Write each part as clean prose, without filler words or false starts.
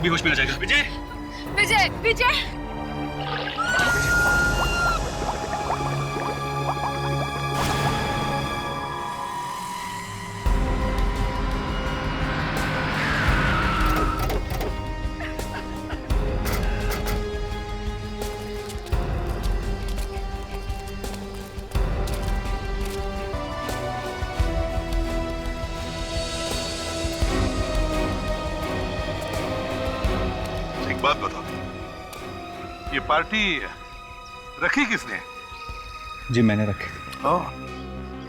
भी होश में आ जाएगा। विजय, विजय, विजय। बात बताओ, ये पार्टी रखी किसने? जी मैंने रखी।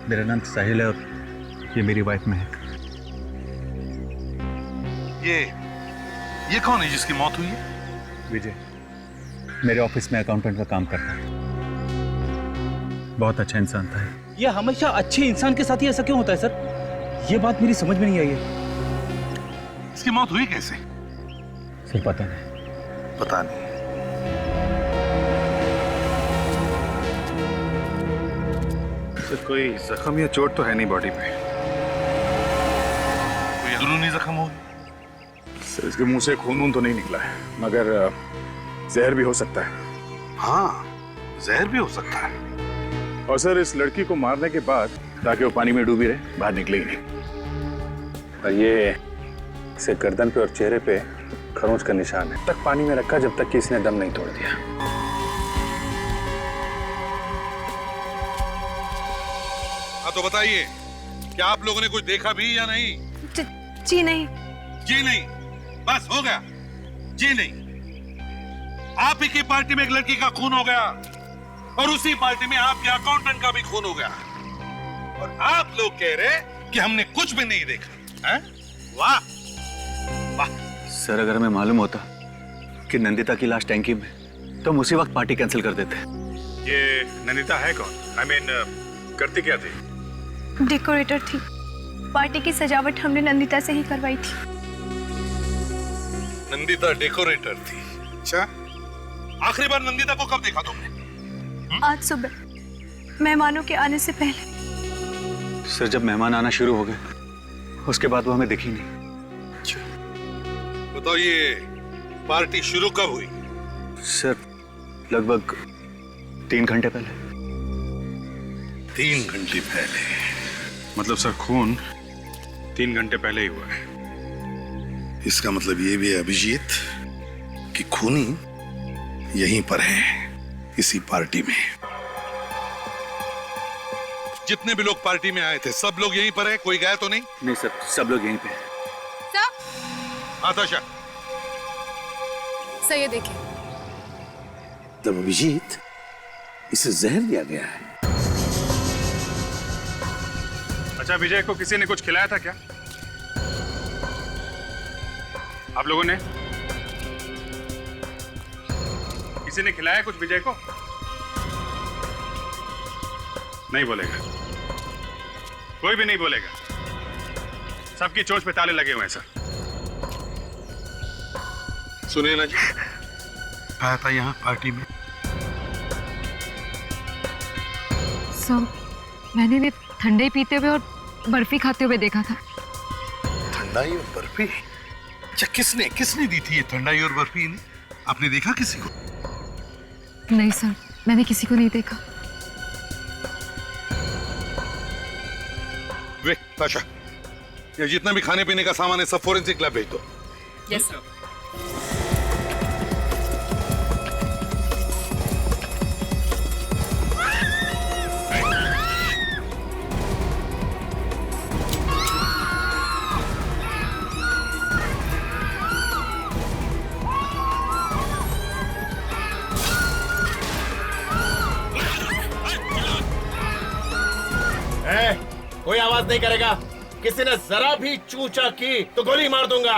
मेरा नाम साहिल है और ये मेरी वाइफ महक। ये कौन है जिसकी मौत हुई है? विजय मेरे ऑफिस में अकाउंटेंट का काम करता है। बहुत अच्छा इंसान था। ये हमेशा अच्छे इंसान के साथ ही ऐसा क्यों होता है सर? ये बात मेरी समझ में नहीं आई है। इसकी मौत हुई कैसे? सर पता नहीं। पता नहीं। सर कोई जख्म या चोट तो है नहीं बॉडी पे? कोई अंदरूनी जख्म होगी? सर इसके मुंह से खून तो नहीं निकला है, मगर जहर भी हो सकता है। हाँ, जहर भी हो सकता है। और सर इस लड़की को मारने के बाद ताकि वो पानी में डूबी रहे, बाहर निकले ही नहीं। और ये इसे गर्दन पे और चेहरे पे खरोंच का निशान है। तक पानी में रखा जब तक कि इसने दम नहीं तोड़ दिया। हाँ तो बताइए, क्या आप लोगों ने कुछ देखा भी या नहीं? जी नहीं। जी नहीं, बस हो गया। जी नहीं, आप ही की पार्टी में एक लड़की का खून हो गया और उसी पार्टी में आपके अकाउंटेंट का भी खून हो गया, और आप लोग कह रहे कि हमने कुछ भी नहीं देखा है? वाह वाह। सर अगर हमें मालूम होता कि नंदिता की लाश टैंकी में, तो हम उसी वक्त पार्टी कैंसिल कर देते। ये नंदिता है कौन? I mean, करती क्या थी? डेकोरेटर थी। पार्टी की सजावट हमने नंदिता से ही करवाई थी। नंदिता डेकोरेटर थी? अच्छा, आखिरी बार नंदिता को कब देखा तुमने? आज सुबह मेहमानों के आने से पहले। सर जब मेहमान आना शुरू हो गए उसके बाद वो हमें दिखी नहीं। बताओ, ये पार्टी शुरू कब हुई? सर लगभग 3 घंटे पहले। 3 घंटे पहले? मतलब सर खून 3 घंटे पहले ही हुआ है। इसका मतलब ये भी है अभिजीत कि खूनी यहीं पर है, इसी पार्टी में। जितने भी लोग पार्टी में आए थे सब लोग यहीं पर हैं, कोई गया तो नहीं? नहीं सर, सब लोग यहीं पे हैं। आताशा, सर ये देखिए। तब अभिजीत, इसे जहर दिया गया है। अच्छा, विजय को किसी ने कुछ खिलाया था क्या? आप लोगों ने? किसी ने खिलाया कुछ विजय को? नहीं बोलेगा, कोई भी नहीं बोलेगा। सबकी चोंच पे ताले लगे हुए हैं सर। सुनिए ना जी, आया था यहाँ पार्टी में। मैंने इन्हें ठंडे पीते हुए और बर्फी खाते हुए देखा था। ठंडाई और बर्फी? अच्छा, किसने दी थी ये ठंडाई और बर्फी इन्हें? आपने देखा किसी को? नहीं सर, मैंने किसी को नहीं देखा। वे ताशा, ये जितना भी खाने पीने का सामान है सब फोरेंसिक लैब भेज दो। Yes sir. कोई आवाज नहीं करेगा। किसी ने जरा भी चूचा की तो गोली मार दूंगा।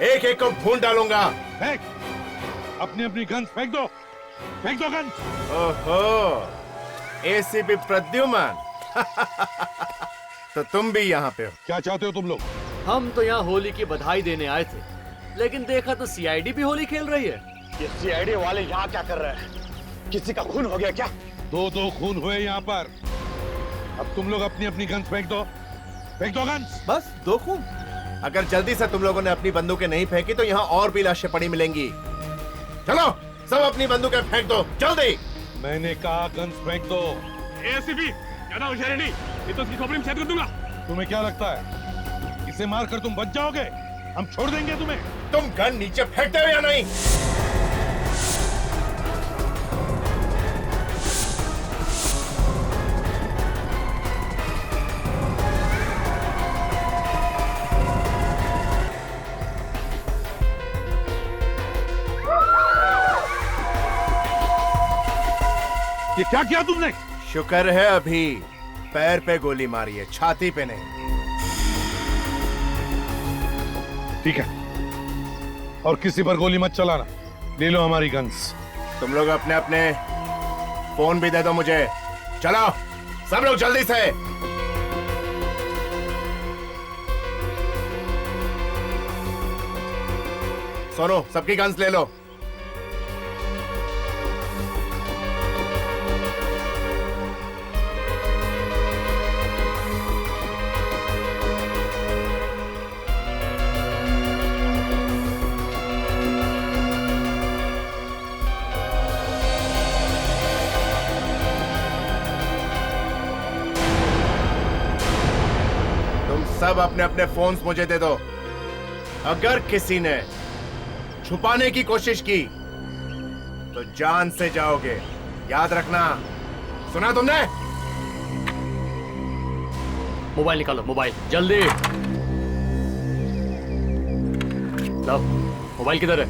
एक एक को भून डालूंगा। फेंक, अपनी गन्स फेंक दो, फेंक दो गन्स। ओहो, एसीपी प्रद्युमन तो तुम भी यहाँ पे हो? क्या चाहते हो तुम लोग? हम तो यहाँ होली की बधाई देने आए थे, लेकिन देखा तो सीआईडी भी होली खेल रही है। ये सीआईडी वाले यहाँ क्या कर रहे हैं? किसी का खून हो गया क्या? दो खून हुए यहाँ पर। अब तुम लोग अपनी गन्स फेंक दो, फेंक दो गन्स। बस 2 खून? अगर जल्दी से तुम लोगों ने अपनी बंदूकें नहीं फेंकी तो यहाँ और भी लाशें पड़ी मिलेंगी। चलो सब अपनी बंदूकें फेंक दो जल्दी। मैंने कहा गन्स फेंक दो। एसीपी ज्यादा होशियारी नहीं, ये तो इसकी खोपड़ी में छेद कर दूंगा। तुम्हें क्या लगता है इसे मारकर तुम बच जाओगे? हम छोड़ देंगे तुम्हें? तुम गन नीचे फेंकते हो या नहीं? ये क्या किया तुमने? शुक्र है अभी पैर पे गोली मारी है, छाती पे नहीं। ठीक है, और किसी पर गोली मत चलाना। ले लो हमारी गन्स। तुम लोग अपने अपने फोन भी दे दो मुझे। चलो सब लोग जल्दी से। सोनो सबकी गन्स ले लो। सब अपने अपने फोन्स मुझे दे दो। अगर किसी ने छुपाने की कोशिश की तो जान से जाओगे, याद रखना। सुना तुमने? मोबाइल निकालो, मोबाइल जल्दी। लो, मोबाइल किधर है?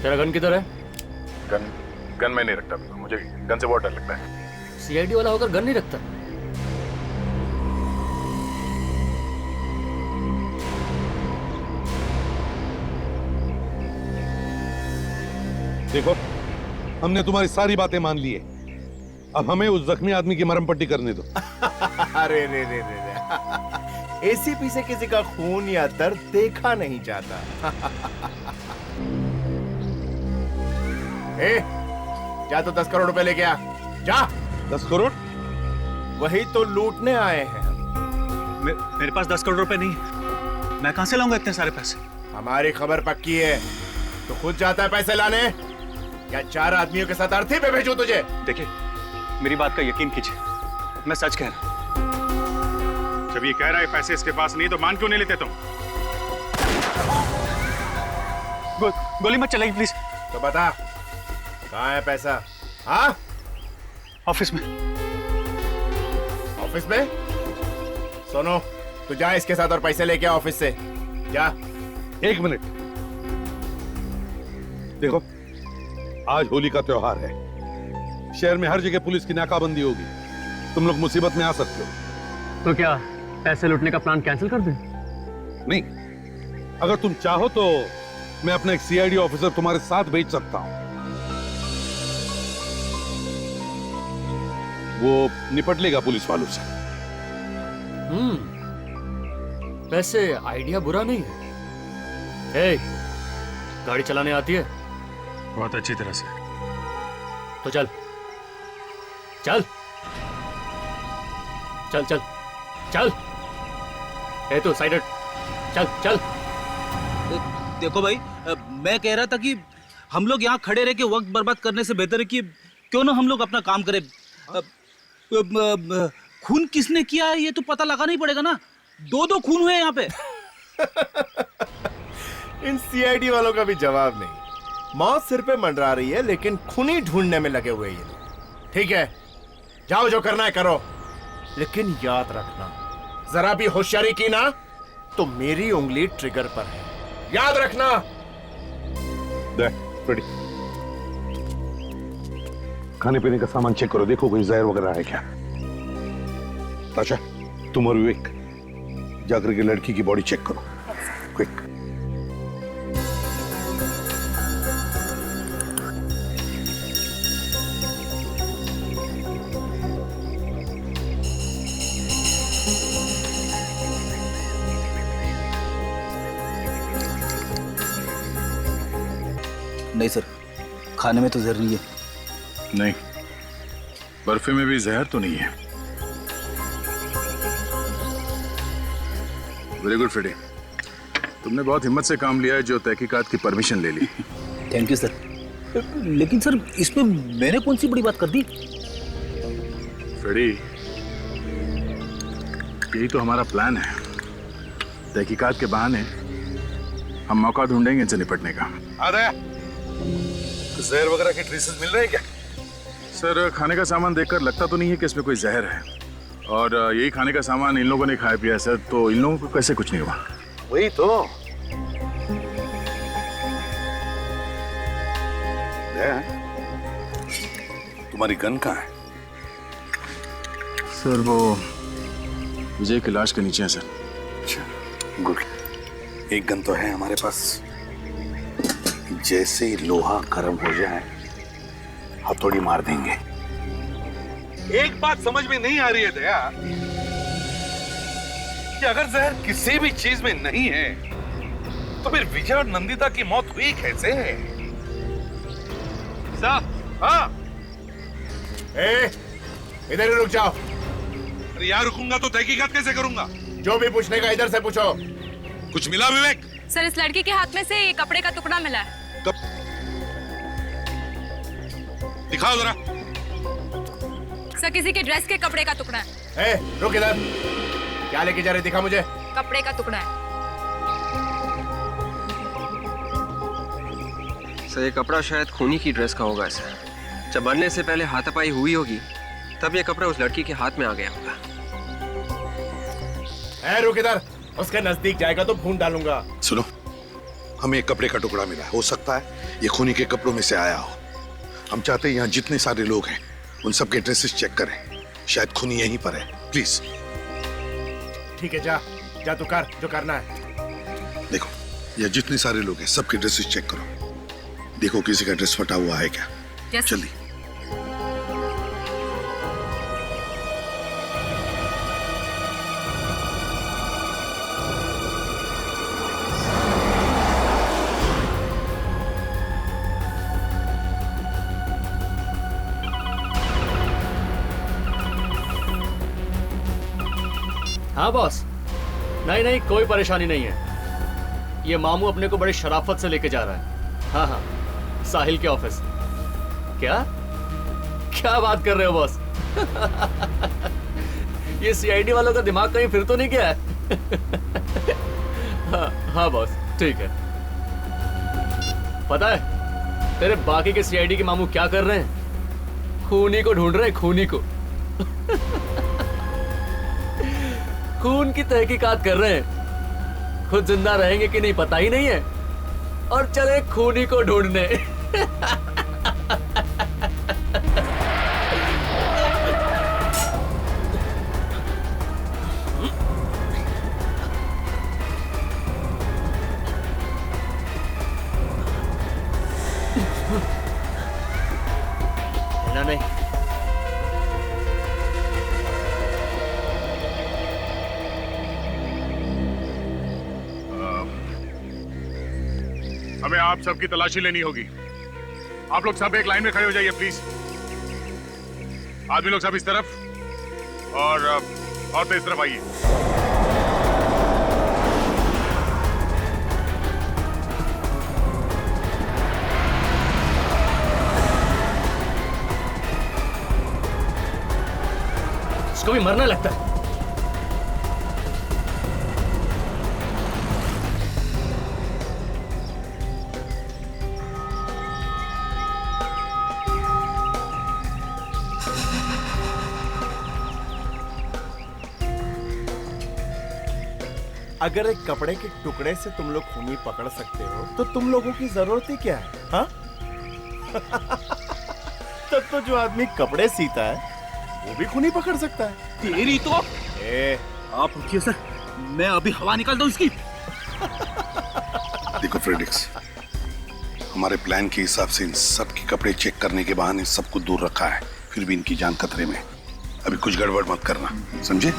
तेरा गन किधर है? गन मैं नहीं रखता, मुझे गन से बहुत डर लगता है। सीआईडी वाला होकर गन नहीं रखता। देखो, हमने तुम्हारी सारी बातें मान ली है। अब हमें उस जख्मी आदमी की मरहम पट्टी करने दो। अरे रे रे रे रे। एसीपी से किसी का खून या दर्द देखा नहीं जाता। ए, जा तो 10 करोड़ रुपए लेके आ। जा। 10 करोड़? वही तो लूटने आए हैं। मेरे पास 10 करोड़ रुपए नहीं है। मैं कहां से लाऊंगा इतने सारे पैसे? हमारी खबर पक्की है तो खुद जाता है पैसे लाने, या 4 आदमियों के साथ अर्थी पे भेजूं तुझे? देखिए, मेरी बात का यकीन कीजिए, मैं सच कह रहा हूं। जब ये कह रहा है पैसे इसके पास नहीं तो मान क्यों नहीं लेते तुम? गोली मत चलाइए प्लीज। तो बता कहाँ है पैसा? हाँ, ऑफिस में। ऑफिस में? सुनो, तू जा इसके साथ और पैसे लेके आ ऑफिस से। जा। 1 मिनट। देखो, आज होली का त्योहार है। शहर में हर जगह पुलिस की नाकाबंदी होगी। तुम लोग मुसीबत में आ सकते हो। तो क्या पैसे लूटने का प्लान कैंसिल कर दें? नहीं, अगर तुम चाहो तो मैं अपना एक सीआईडी ऑफिसर तुम्हारे साथ भेज सकता हूं। वो निपट लेगा पुलिस वालों से। वैसे आइडिया बुरा नहीं है। ए, गाड़ी चलाने आती है? बहुत अच्छी तरह से। तो चल चल चल चल चल। ए तू साइड हट। चल चल। देखो भाई, मैं कह रहा था कि हम लोग यहाँ खड़े रह के वक्त बर्बाद करने से बेहतर है कि क्यों ना हम लोग अपना काम करें। खून किसने किया है ये तो पता लगाना ही पड़ेगा ना। 2 खून हुए यहाँ पे। इन सीआईडी वालों का भी जवाब नहीं। मौत सिर पे मंडरा रही है लेकिन खूनी ढूंढने में लगे हुए ये। ठीक है, जाओ जो करना है करो, लेकिन याद रखना जरा भी होशियारी की ना तो मेरी उंगली ट्रिगर पर है। याद रखना। रेडी। खाने पीने का सामान चेक करो, देखो कोई जहर वगैरह है क्या। ताशा, तुम और विवेक जाकर के लड़की की बॉडी चेक करो, क्विक। नहीं सर, खाने में तो जहर नहीं है। नहीं, बर्फी में भी जहर तो नहीं है। वेरी गुड फ्रेडी, तुमने बहुत हिम्मत से काम लिया है जो तहकीकात की परमिशन ले ली। Thank you sir. लेकिन सर इसमें मैंने कौन सी बड़ी बात कर दी? फ्रेडी, यही तो हमारा प्लान है। तहकीकात के बहाने हम मौका ढूंढेंगे इनसे निपटने का। अरे जहर वगैरह के ट्रेसेस मिल रहे हैं क्या? सर, खाने का सामान देखकर लगता तो नहीं है कि इसमें कोई जहर है, और यही खाने का सामान इन लोगों ने खाया पिया है सर, तो इन लोगों को कैसे कुछ नहीं हुआ? वही तो। तुम्हारी गन कहाँ है? सर वो विजय की लाश के नीचे है सर। अच्छा, गुड। एक गन तो है हमारे पास। जैसे ही लोहा गर्म हो जाए हथौड़ी मार देंगे। एक बात समझ में नहीं आ रही है दया, कि अगर जहर किसी भी चीज में नहीं है तो फिर विजय और नंदिता की मौत हुई कैसे? हाँ, इधर ही रुक जाओ। अरे यार रुकूंगा तो तहकीकात कैसे करूंगा? जो भी पूछने का इधर से पूछो। कुछ मिला विवेक? सर, इस लड़की के हाथ में से ये कपड़े का टुकड़ा मिला है। कब? दिखाओ जरा। सर, किसी के ड्रेस के कपड़े का टुकड़ा है। रुक इधर। क्या लेके जा रहे, दिखा मुझे। कपड़े का टुकड़ा है। सर, ये कपड़ा शायद खूनी की ड्रेस का होगा सर। जब मरने से पहले हाथापाई हुई होगी तब ये कपड़ा उस लड़की के हाथ में आ गया होगा। रुक इधर, उसके नजदीक जाएगा तो भून डालूंगा। सुनो, हमें एक कपड़े का टुकड़ा मिला है। हो सकता है ये खूनी के कपड़ों में से आया हो। हम चाहते हैं यहाँ जितने सारे लोग हैं उन सबके ड्रेसेस चेक करें। शायद खूनी यहीं पर है। प्लीज। ठीक है, जा जा तू कर जो करना है। देखो, ये जितने सारे लोग हैं सबके ड्रेसेस चेक करो। देखो किसी का ड्रेस फटा हुआ है क्या? जल्दी। हाँ बॉस, नहीं नहीं कोई परेशानी नहीं है। ये मामू अपने को बड़ी शराफत से लेके जा रहा है। हाँ हाँ, साहिल के ऑफिस। क्या क्या बात कर रहे हो बॉस? ये सीआईडी वालों का दिमाग कहीं फिर तो नहीं गया है? हाँ बॉस, ठीक है। पता है तेरे बाकी के सीआईडी के मामू क्या कर रहे हैं? खूनी को ढूंढ रहे हैं, खूनी को। खून की तहकीकात कर रहे हैं। खुद जिंदा रहेंगे कि नहीं पता ही नहीं है, और चले खूनी को ढूंढने। नहीं, हमें आप सबकी तलाशी लेनी होगी। आप लोग सब एक लाइन में खड़े हो जाइए प्लीज। आदमी लोग सब इस तरफ और औरतें इस तरफ आइए। इसको भी मरना लगता है। अगर एक कपड़े के टुकड़े से तुम लोग खूनी पकड़ सकते हो तो तुम लोगों की जरूरत ही क्या है? हाँ? तब तो जो आदमी कपड़े सीता है वो भी खूनी पकड़ सकता है। तेरी तो आप रुकिए सर, मैं अभी हवा निकाल दूं इसकी। देखो फ्रेडिक्स, हमारे प्लान के हिसाब से इन सब के कपड़े चेक करने के बहाने सबको दूर रखा है, फिर भी इनकी जान खतरे में। अभी कुछ गड़बड़ मत करना, समझे?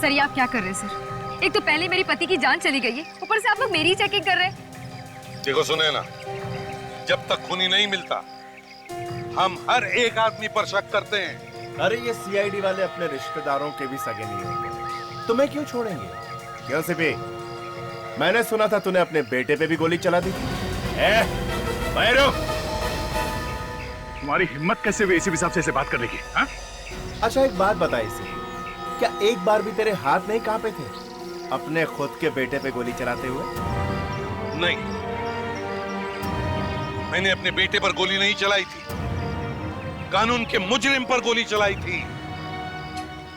सर, ये आप क्या कर रहे हैं सर? एक तो पहले मेरी पति की जान चली गई है, ऊपर से आप लोग मेरी चेकिंग कर रहे हैं। देखो सुने ना, जब तक खूनी नहीं मिलता हम हर एक आदमी पर शक करते हैं। अरे ये सीआईडी वाले अपने रिश्तेदारों के भी सगे नहीं होंगे, तुम्हें क्यों छोड़ेंगे? क्यों सिपी, मैंने सुना था तूने अपने बेटे पे भी गोली चला दी थी। तुम्हारी हिम्मत कैसे हुई एसीपी साहब से ऐसे बात करने की? हाँ? अच्छा एक बात बता इसे, क्या एक बार भी तेरे हाथ नहीं कांपे थे अपने खुद के बेटे पे गोली चलाते हुए? नहीं, मैंने अपने बेटे पर गोली नहीं चलाई थी, कानून के मुजरिम पर गोली चलाई थी।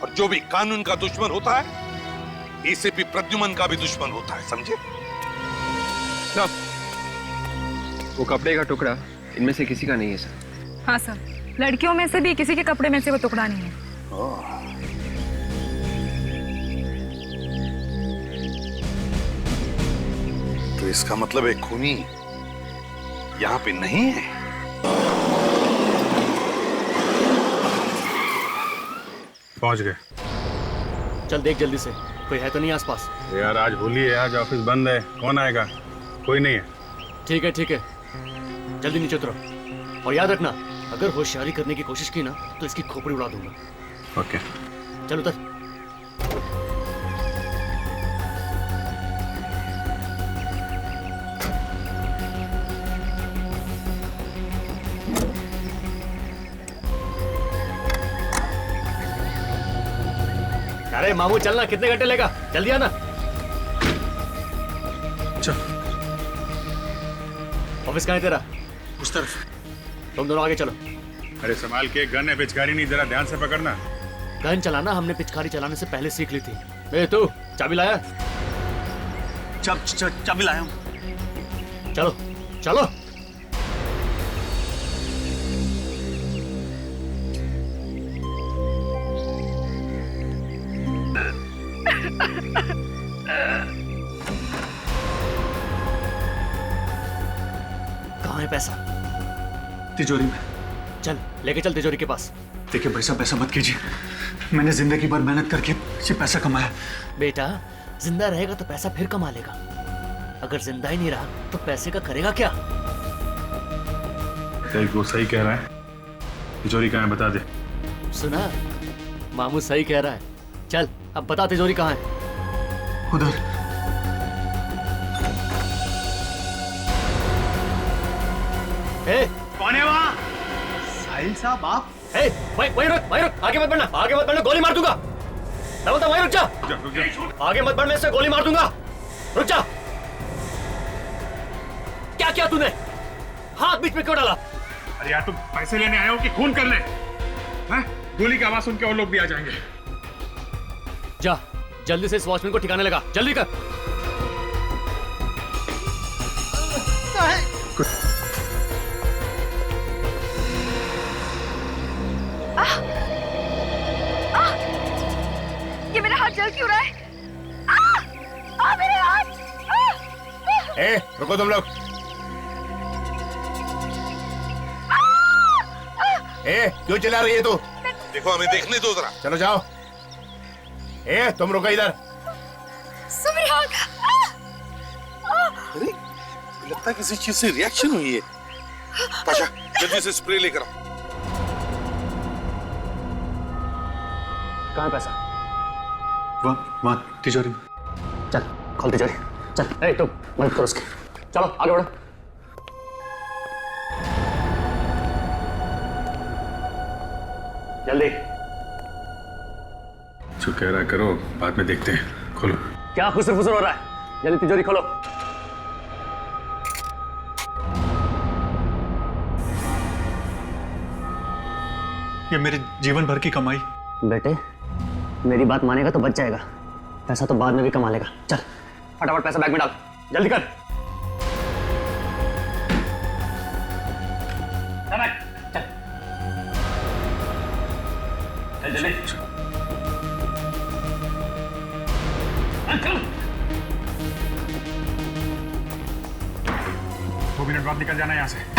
और जो भी कानून का दुश्मन होता है, एसीपी प्रद्युमन का भी दुश्मन होता है, समझे? साहब, वो कपड़े का टुकड़ा इनमें से किसी का नहीं है सर। हाँ सर, लड़कियों में से भी किसी के कपड़े में से वो टुकड़ा नहीं है। तो इसका मतलब एक खूनी यहाँ पे नहीं है। पहुंच गए। चल देख जल्दी से, कोई है तो नहीं आसपास? यार आज होली है, आज ऑफिस बंद है, कौन आएगा? कोई नहीं है। ठीक है ठीक है, जल्दी नीचे उतरो। और याद रखना, अगर होशियारी करने की कोशिश की ना तो इसकी खोपड़ी उड़ा दूंगा। ओके। चल उतर। अरे मामू चलना, कितने घंटे लेगा? जल्दी आना। चल। ऑफिस कहाँ है तेरा? उस तरफ। तुम दोनों आगे चलो। अरे संभाल के, गन है, पिचकारी नहीं, जरा ध्यान से पकड़ना। गन चलाना हमने पिचकारी चलाने से पहले सीख ली थी। ए तू चाबी लाया? चाबी लाया हूं। चलो चलो। कहाँ है पैसा? तिजोरी में। चल लेके चल तिजोरी के पास। देखिए भाई साहब, ऐसा मत कीजिए, मैंने जिंदगी भर मेहनत करके ये पैसा कमाया। बेटा जिंदा रहेगा तो पैसा फिर कमा लेगा, अगर जिंदा ही नहीं रहा तो पैसे का करेगा क्या? वो सही कह रहा है, तिजोरी कहाँ है बता दे। सुना, मामू सही कह रहा है। चल अब बता तिजोरी कहाँ है? उधर। ए, कौन है वहाँ? साहिल साहब आप? ए, वहीं रुक, आगे मत बढ़ना, गोली मार दूंगा। मैं बोलता वहीं रुक जा। आगे मत बढ़, मैं इससे गोली मार दूंगा। रुक जा। क्या किया तूने? हाथ बीच में क्यों डाला? अरे यार तुम पैसे लेने आए हो कि खून करने? हैं? गोली की आवाज सुन के और लोग भी आ जाएंगे। जा जल्दी से इस वॉचमैन को ठिकाने लगा, जल्दी कर। ये मेरा हाथ जल क्यों रहा है? मेरे हाथ! ए, रुको तुम लोग। ए, क्यों चिल्ला रही है तू? देखो हमें देखने दो जरा। चलो जाओ। ए, तुम रुको इधर। अरे लगता है किसी चीज से रिएक्शन हुई है। पाशा जल्दी से स्प्रे लेकर आओ। कहाँ है पैसा? वहाँ तिजोरी में। चल खोल तिजोरी, चल। ए तुम मदद करो उसकी, चलो आगे बढ़ो। जल्दी। जो कह रहा है करो, बाद में देखते हैं। खोलो। क्या खुसर फुसर हो रहा है? जल्दी तिजोरी खोलो। ये मेरे जीवन भर की कमाई। बेटे मेरी बात मानेगा तो बच जाएगा, पैसा तो बाद में भी कमा लेगा। चल फटाफट पैसा बैग में डाल, जल्दी कर। चल जल्दी। 2 मिनट बाद निकल जाना यहाँ से।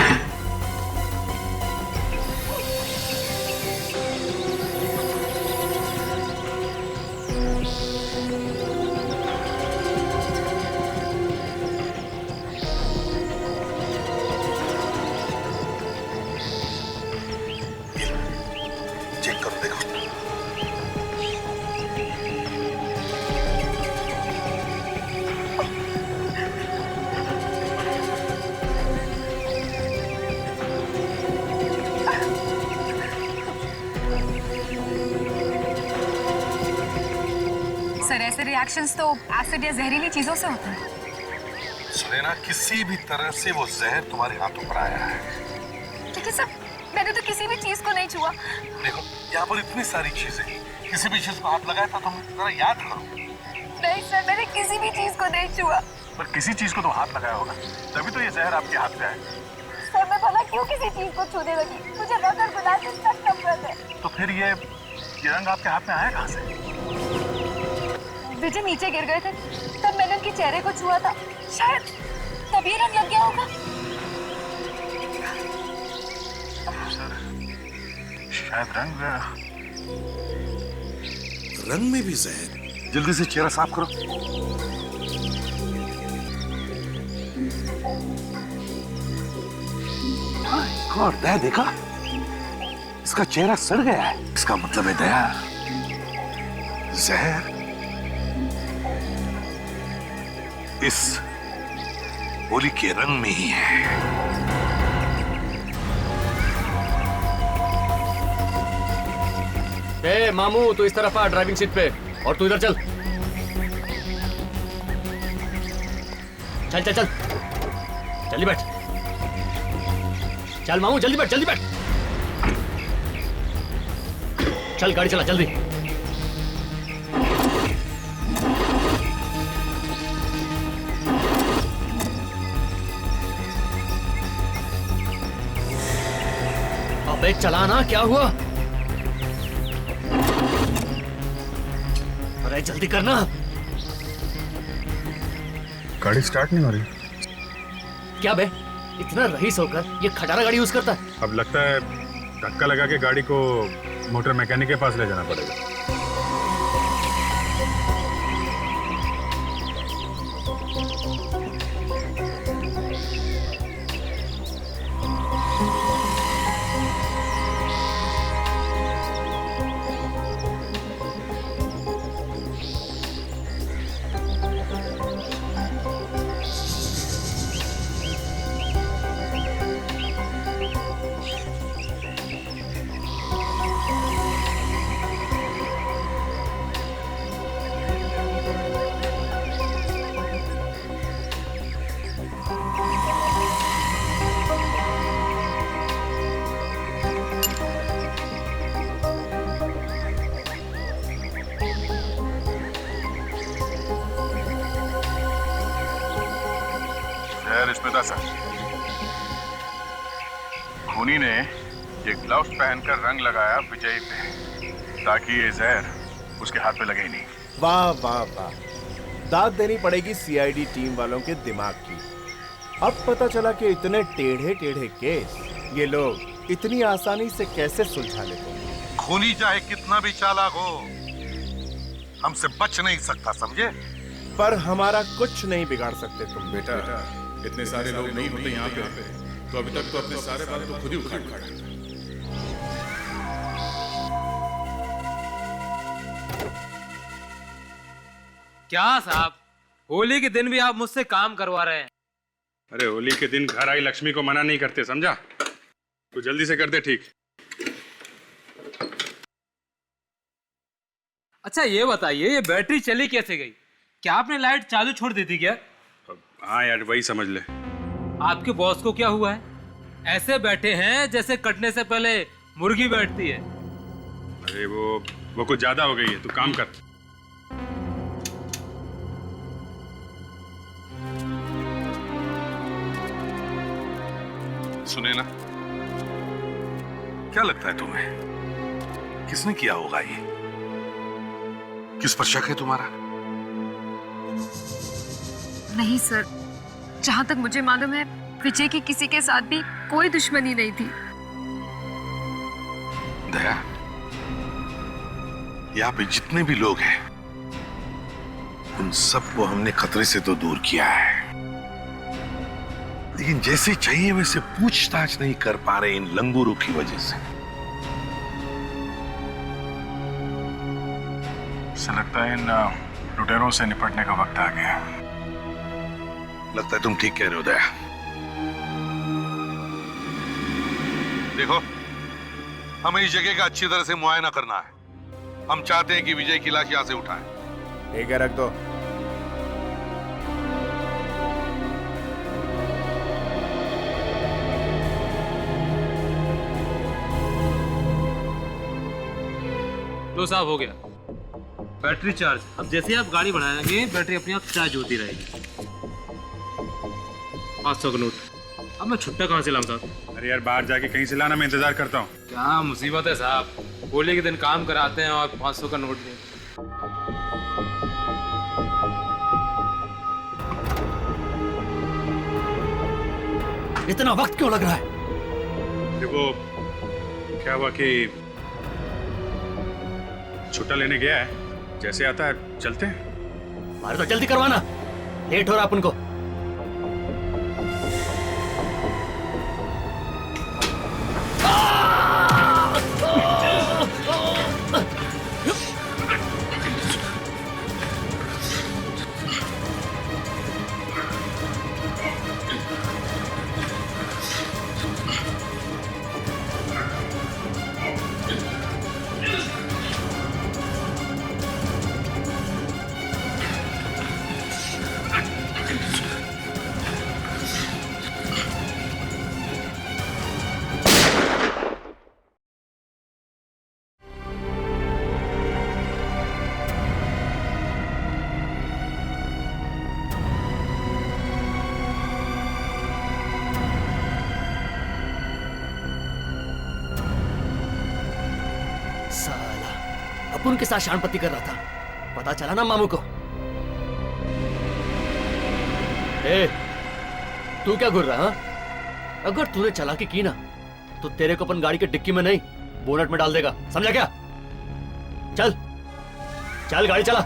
सर ऐसे रिएक्शंस तो एसिड या जहरीली चीजों से होते हैं। सुनैना, किसी भी तरह से वो जहर तुम्हारे हाथों पर आया है। लेकिन सर मैंने तो किसी भी चीज को नहीं छुआ। देखो, यहाँ पर इतनी सारी चीजें, किसी भी चीज को हाथ लगाया था, तुम जरा याद करो। नहीं सर, मैंने किसी भी चीज को नहीं छुआ। पर किसी चीज को तो हाथ लगाया होगा, तभी तो ये जहर आपके हाथ में है। सर मैं भला क्यों किसी चीज को छूने लगी? मुझे रंग और गुलाब से सख्त नफरत है। तो फिर ये रंग आपके हाथ में आया कहाँ से? विजय नीचे गिर गए थे, तब मैंने उनके चेहरे को छुआ था, शायद तभी रंग लग गया होगा। सर, शायद रंग में भी जहर। जल्दी से चेहरा साफ करो। और दया देखा, इसका चेहरा सड़ गया है। इसका मतलब है दया, जहर इस होली के रंग में ही है। ए मामू, तू इस तरफ आ ड्राइविंग सीट पे, और तू इधर चल। चल चल चल, जल्दी बैठ। चल मामू, जल्दी बैठ, जल्दी बैठ। चल गाड़ी चला जल्दी। अबे चलाना, क्या हुआ? अरे जल्दी करना। गाड़ी स्टार्ट नहीं हो रही। क्या बे, इतना रईस होकर ये खटारा गाड़ी यूज करता है? अब लगता है धक्का लगा के गाड़ी को मोटर मैकेनिक के पास ले जाना पड़ेगा। खूनी ने ये ग्लव्स पहनकर रंग लगाया विजय पे, ताकि ये जहर उसके हाथ पे लगे ही नहीं। वाह वाह वाह, दाद देनी पड़ेगी सीआईडी टीम वालों के दिमाग की। अब पता चला कि इतने टेढ़े टेढ़े केस ये लोग इतनी आसानी से कैसे सुलझा लेते हैं। खूनी चाहे कितना भी चालाक हो, हमसे बच नहीं सकता, समझे? पर हमारा कुछ नहीं बिगाड़ सकते तुम। बेटा, इतने सारे लोग नहीं होते यहाँ पे, तो अभी तक तो अपने सारे बाल तो खुद ही उखाड़ खा रहे। क्या साहब, होली के दिन भी आप मुझसे काम करवा रहे हैं? अरे होली के दिन घर आई लक्ष्मी को मना नहीं करते, समझा? तो जल्दी से कर दे ठीक। अच्छा ये बताइए, ये बैटरी चली कैसे गई? क्या आपने लाइट चालू छोड़ दी थी क्या? हाँ यार, वही समझ ले। आपके बॉस को क्या हुआ है? ऐसे बैठे हैं जैसे कटने से पहले मुर्गी बैठती है। अरे वो कुछ ज्यादा हो गई है, तू काम कर। सुने ना, क्या लगता है तुम्हें, किसने किया होगा ये? किस पर शक है तुम्हारा? नहीं सर, जहां तक मुझे मालूम है विजय की किसी के साथ भी कोई दुश्मनी नहीं थी। दया, यहाँ पे जितने भी लोग हैं उन सबको हमने खतरे से तो दूर किया है, लेकिन जैसे चाहिए वैसे पूछताछ नहीं कर पा रहे इन लंगूरों की वजह से। ऐसा लगता है इन लुटेरों से निपटने का वक्त आ गया। लगता है तुम ठीक कह रहे हो दया। देखो, हमें इस जगह का अच्छी तरह से मुआयना करना है। हम चाहते हैं कि विजय की लाश यहां से उठाएं। ठीक है, रख दो। लो साहब, हो गया। Battery charge. अब जैसे ही आप गाड़ी बढ़ाएंगे बैटरी अपने आप चार्ज होती रहेगी। 500 का नोट। अब मैं छुट्टा कहाँ से लाऊं साहब? अरे यार, बाहर जाके कहीं से लाना, मैं इंतजार करता हूँ। क्या मुसीबत है साहब, होली के दिन काम कराते हैं और 500 का नोट दें। इतना वक्त क्यों लग रहा है? देखो, क्या हुआ कि छुट्टा लेने गया है, जैसे आता है चलते हैं। अरे तो जल्दी करवाना, लेट हो रहा अपन को। अपन के साथ शानपत्ती कर रहा था, पता चला ना मामू को। ए, तू क्या घूर रहा? अगर तूने चालाकी की ना तो तेरे को अपन गाड़ी के डिक्की में नहीं बोनट में डाल देगा, समझा क्या? चल चल गाड़ी चला।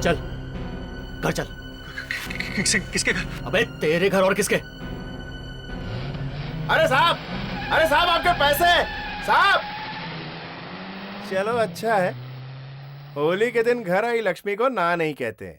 चल घर चल। किसके घर? अबे तेरे घर और किसके? अरे साहब, अरे साहब, आपके पैसे साहब। चलो अच्छा है, होली के दिन घर आई लक्ष्मी को ना नहीं कहते।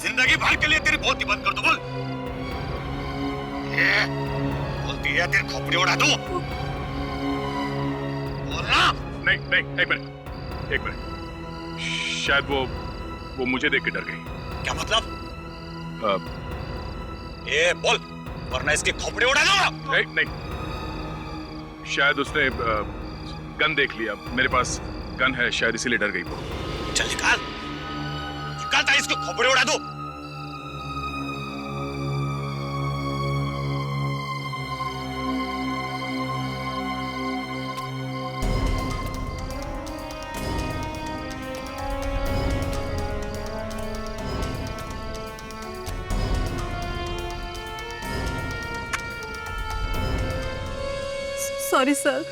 जिंदगी भर के लिए तेरी बोलती बंद कर दो, बोल। बोलती है तेरी खोपड़ी उड़ा दूं। बोलना। नहीं नहीं, एक मिनट। शायद वो मुझे देख के डर गई। क्या मतलब? ये बोल, वरना इसकी खोपड़ी उड़ा दूंगा। नहीं नहीं, शायद उसने गन देख लिया। मेरे पास गन है, शायद इसीलिए डर गई वो। चल निकाल, निकालता इसको खोपड़ी उड़ा दो। सॉरी सर,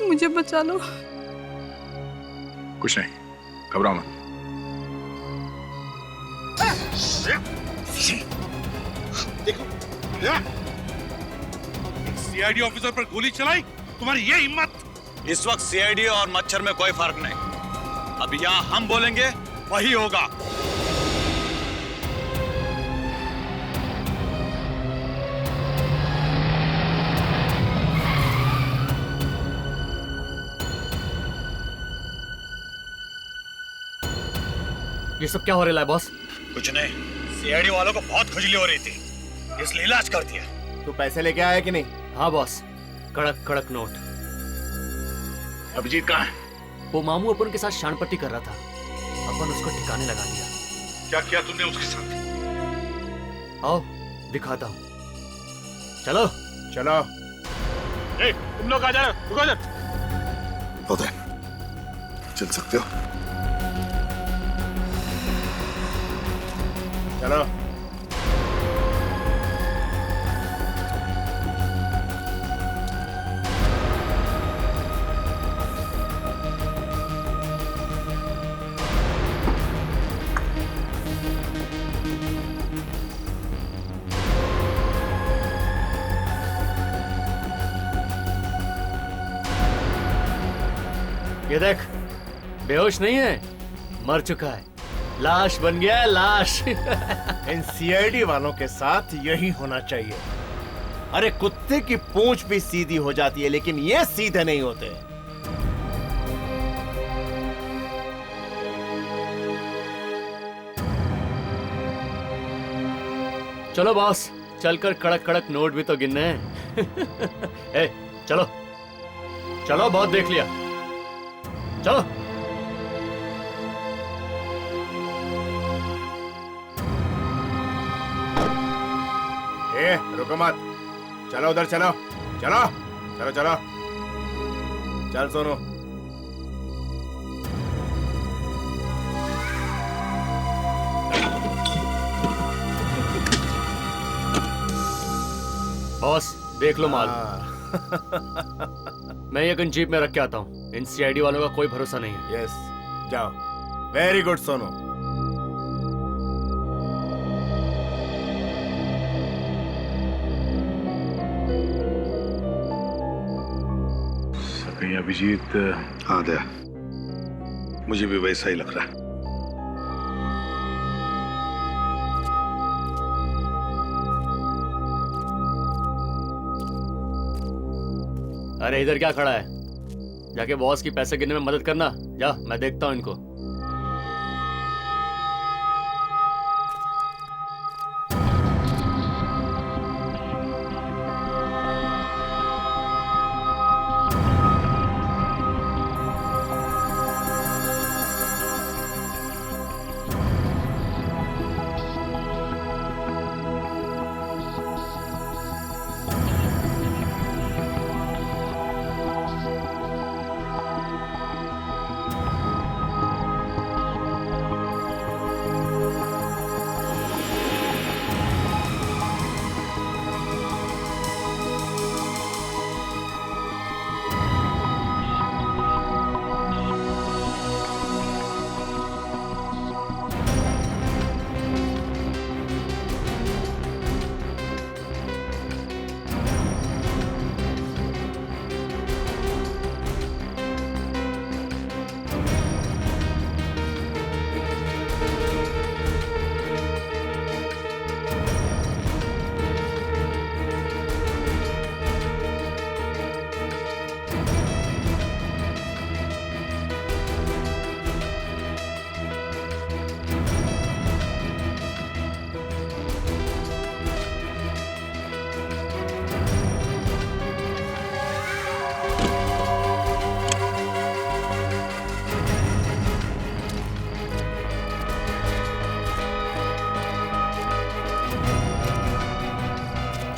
मुझे बचा लो। कुछ नहीं, घबराओ मत। देखो, सीआईडी ऑफिसर पर गोली चलाई, तुम्हारी ये हिम्मत। इस वक्त सीआईडी और मच्छर में कोई फर्क नहीं। अब यहाँ हम बोलेंगे वही होगा। ये सब क्या हो रहा है बॉस? कुछ नहीं, सीआईडी वालों को बहुत खुजली हो रही थी, इसलिए इलाज कर दिया। तू पैसे लेके आया कि नहीं? हाँ बॉस, कड़क कड़क नोट। अभिजीत कहाँ है? वो मामू अपन के साथ शानपट्टी कर रहा था, अपन उसको ठिकाने लगा दिया। क्या किया तुमने उसके साथ? आओ दिखाता हूँ। चलो चलो। तुम लोग आ जाओ, रुको जा। होता चल सकते हो? चलो। ये देख, बेहोश नहीं है, मर चुका है, लाश बन गया है, लाश। इन सीआईडी वालों के साथ यही होना चाहिए। अरे कुत्ते की पूंछ भी सीधी हो जाती है, लेकिन ये सीधे नहीं होते। चलो बॉस, चलकर कड़क कड़क नोट भी तो गिनने हैं। ए, चलो चलो, बहुत देख लिया, चलो। रुको मत, चलो उधर चलो, चलो चलो चलो, चल सोनू। बॉस देख लो माल। मैं ये गन जीप में रख के आता हूँ। इन सीआईडी वालों का कोई भरोसा नहीं है। यस, जाओ। Very good Sonu. कहीं अभिजीत? हाँ दया, मुझे भी वैसा ही लग रहा है। अरे इधर क्या खड़ा है? जाके बॉस की पैसे गिनने में मदद करना। जा, मैं देखता हूँ इनको।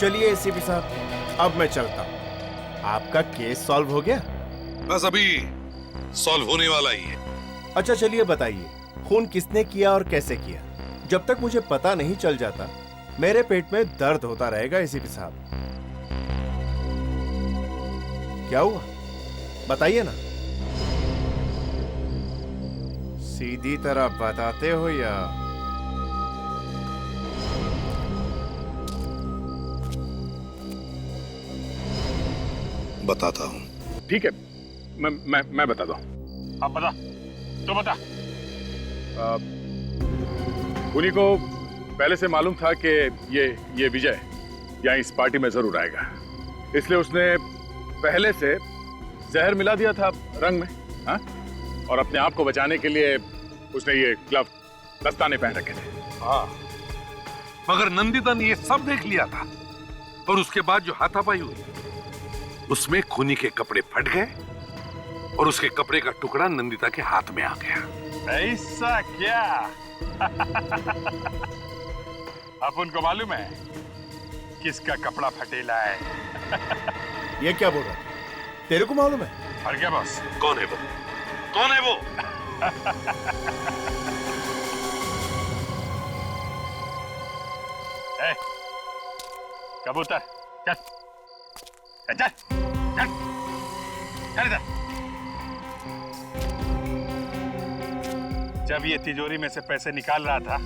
चलिए एसीपी साहब, अब मैं चलता हूँ। आपका केस सॉल्व हो गया? बस अभी सॉल्व होने वाला ही है। अच्छा चलिए बताइए, खून किसने किया और कैसे किया? जब तक मुझे पता नहीं चल जाता, मेरे पेट में दर्द होता रहेगा एसीपी साहब। क्या हुआ बताइए ना। सीधी तरह बताते हो या? बताता हूँ। ठीक है, मैं बताता हूँ। आप बता, तो बता। खूनी को पहले से मालूम था कि ये विजय यहाँ इस पार्टी में जरूर आएगा, इसलिए उसने पहले से जहर मिला दिया था रंग में। हाँ? और अपने आप को बचाने के लिए उसने ये ग्लव, दस्ताने पहन रखे थे। हाँ, मगर नंदिता ने ये सब देख लिया था, और उसके बाद जो हाथापाई हुई उसमें खूनी के कपड़े फट गए और उसके कपड़े का टुकड़ा नंदिता के हाथ में आ गया। ऐसा क्या? अब उनको मालूम है किसका कपड़ा फटेला है। ये क्या बोल रहा है? तेरे को मालूम है? और क्या बॉस? कौन है वो? कौन है वो? ए, कबूतर चल चल चल चल चल इधर। जब ये तिजोरी में से पैसे निकाल रहा था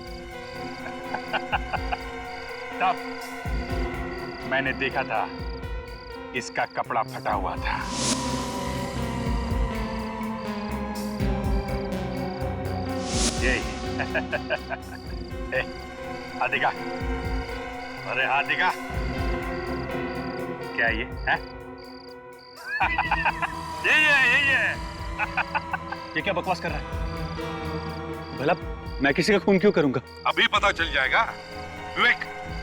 तब मैंने देखा था इसका कपड़ा फटा हुआ था। यही हाथ दिखा। अरे हाथ दिखा। क्या ये है? ये ये क्या बकवास कर रहा है? भला मैं किसी का खून क्यों करूंगा? अभी पता चल जाएगा। विवेक,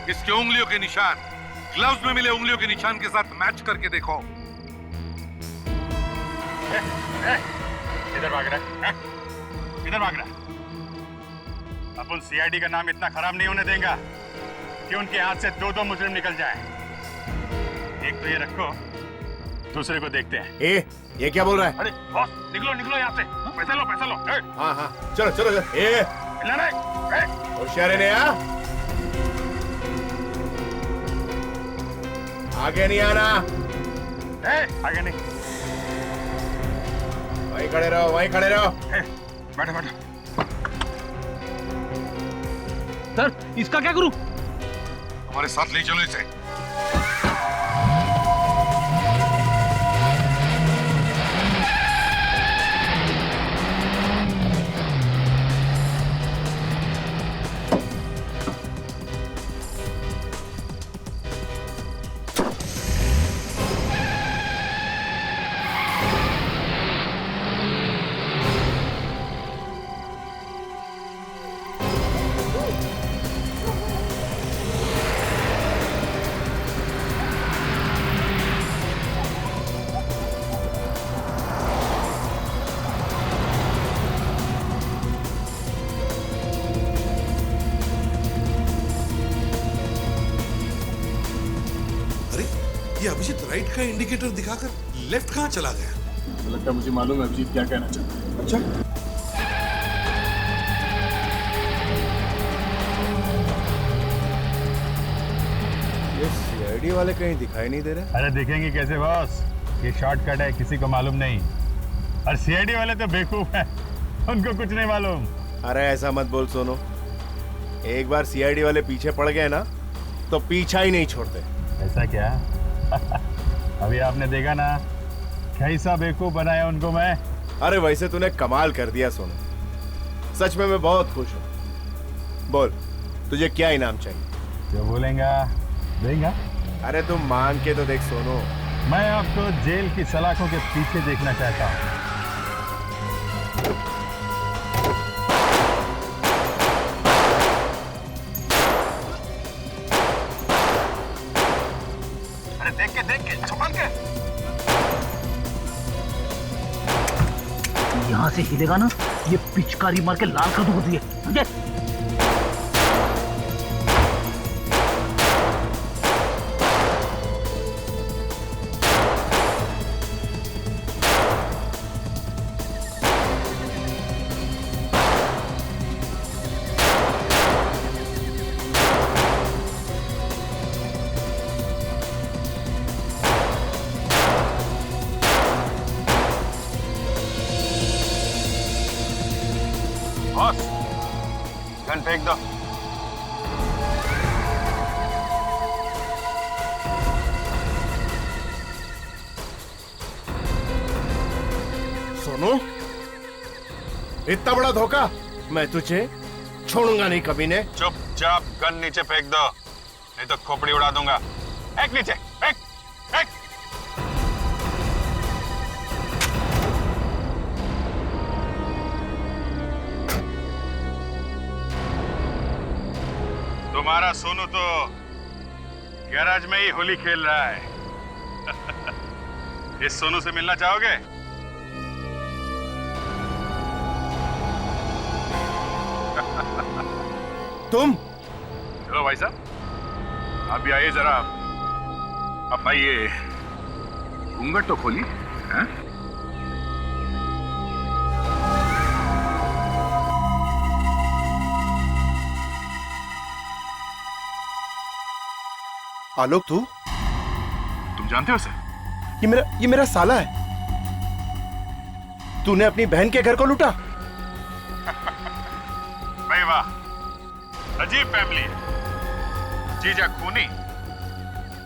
इसके उंगलियों के निशान ग्लव्स में मिले उंगलियों के निशान के साथ मैच करके देखो। इधर भाग रहा है, इधर भाग रहा है। अपन सीआईडी का नाम इतना खराब नहीं होने देंगे कि उनके हाथ से दो मुजरिम निकल जाएं। एक तो ये रखो, दूसरे को देखते हैं। ये क्या बोल रहा है? अरे बॉस, निकलो निकलो यहाँ से। पैसे लो पैसे लो। हाँ चलो चलो होशियार ने आगे नहीं आना। आगे नहीं। वहीं खड़े रहो, वहीं खड़े रहो। बैठो बैठो। सर इसका क्या करूं? हमारे साथ ले चलो इसे। ये अभिजीत राइट का इंडिकेटर दिखाकर लेफ्ट कहाँ चला गया? लगता है मुझे मालूम है अभिजीत क्या कहना चाहता है। अच्छा, ये सीआईडी वाले कहीं दिखाई नहीं दे रहे। अरे दिखेंगे कैसे बॉस? ये शॉर्टकट है, किसी को मालूम नहीं। और सीआईडी वाले तो बेवकूफ हैं, उनको कुछ नहीं मालूम। अरे ऐसा मत बोल सोनू, एक बार सीआईडी वाले पीछे पड़ गए ना तो पीछा ही नहीं छोड़ते। ऐसा क्या? अभी आपने देखा ना कैसा बेवकूफ बनाया उनको मैं। अरे वैसे तूने कमाल कर दिया सोनू, सच में मैं बहुत खुश हूँ। बोल तुझे क्या इनाम चाहिए? जो बोलेगा देगा। अरे तुम मांग के तो देख सोनू। मैं आपको जेल की सलाखों के पीछे देखना चाहता हूँ। अरे देख के संभाल के। यहाँ से हिलेगा ना, ये पिचकारी मार के लाल कर दूंगा तुझे, समझे? बॉस, गन फेंक दो। सोनू, इतना बड़ा धोखा मैं तुझे छोड़ूंगा नहीं कभी ने। चुपचाप गन नीचे फेंक दो, नहीं तो खोपड़ी उड़ा दूंगा। फेंक नीचे, फेंक फेंक। तुम्हारा सोनू तो गैराज में ही होली खेल रहा है। इस सोनू से मिलना चाहोगे? तुम? चलो भाई साहब, आप भी आइए जरा। अब भाई ये घूंघट तो खोली, हैं? आलोक तू जानते हो उसे? ये मेरा साला है। तूने अपनी बहन के घर को लूटा? भाई वाह, अजीब फैमिली है। जीजा खूनी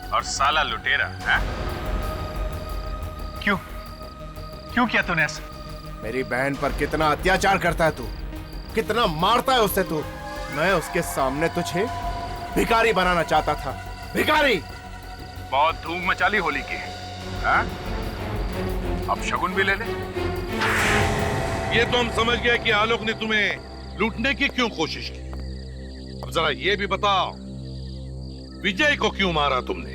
और साला लुटेरा, हैं? क्यों किया तूने ऐसा? मेरी बहन पर कितना अत्याचार करता है तू, कितना मारता है उससे तू। मैं उसके सामने तुझे भिखारी बनाना चाहता था, भिखारी। बहुत धूम मचा ली होली की, हैं? अब शगुन भी ले ले। ये तो हम समझ गए कि आलोक ने तुम्हें लूटने की क्यों कोशिश की। अब जरा ये भी बताओ, विजय को क्यों मारा तुमने?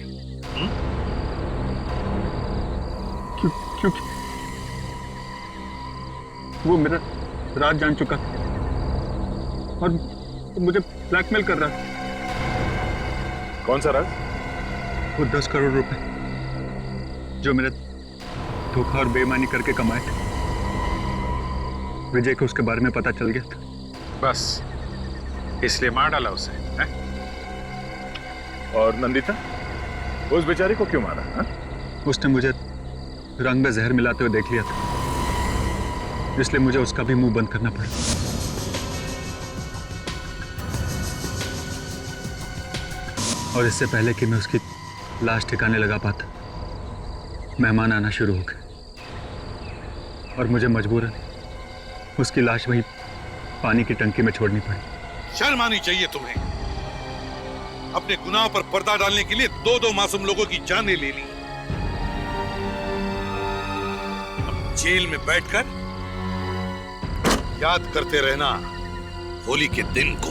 क्यों वो मेरा राज जान चुका था और मुझे ब्लैकमेल कर रहा था। कौन सा राज? वो 10 करोड़ रुपए जो मेरे धोखा और बेईमानी करके कमाए थे। विजय को उसके बारे में पता चल गया था। बस इसलिए मार डाला उसे, हैं? और नंदिता, उस बेचारी को क्यों मारा, हैं? उसने मुझे रंग में जहर मिलाते हुए देख लिया था, इसलिए मुझे उसका भी मुंह बंद करना पड़ा। और इससे पहले कि मैं उसकी लाश ठिकाने लगा पाता, मेहमान आना शुरू हो गए और मुझे मजबूरन उसकी लाश वहीं पानी की टंकी में छोड़नी पड़ी। शर्म आनी चाहिए तुम्हें। अपने गुनाह पर पर्दा डालने के लिए 2-2 मासूम लोगों की जानें ले ली। अब जेल में बैठकर याद करते रहना होली के दिन को।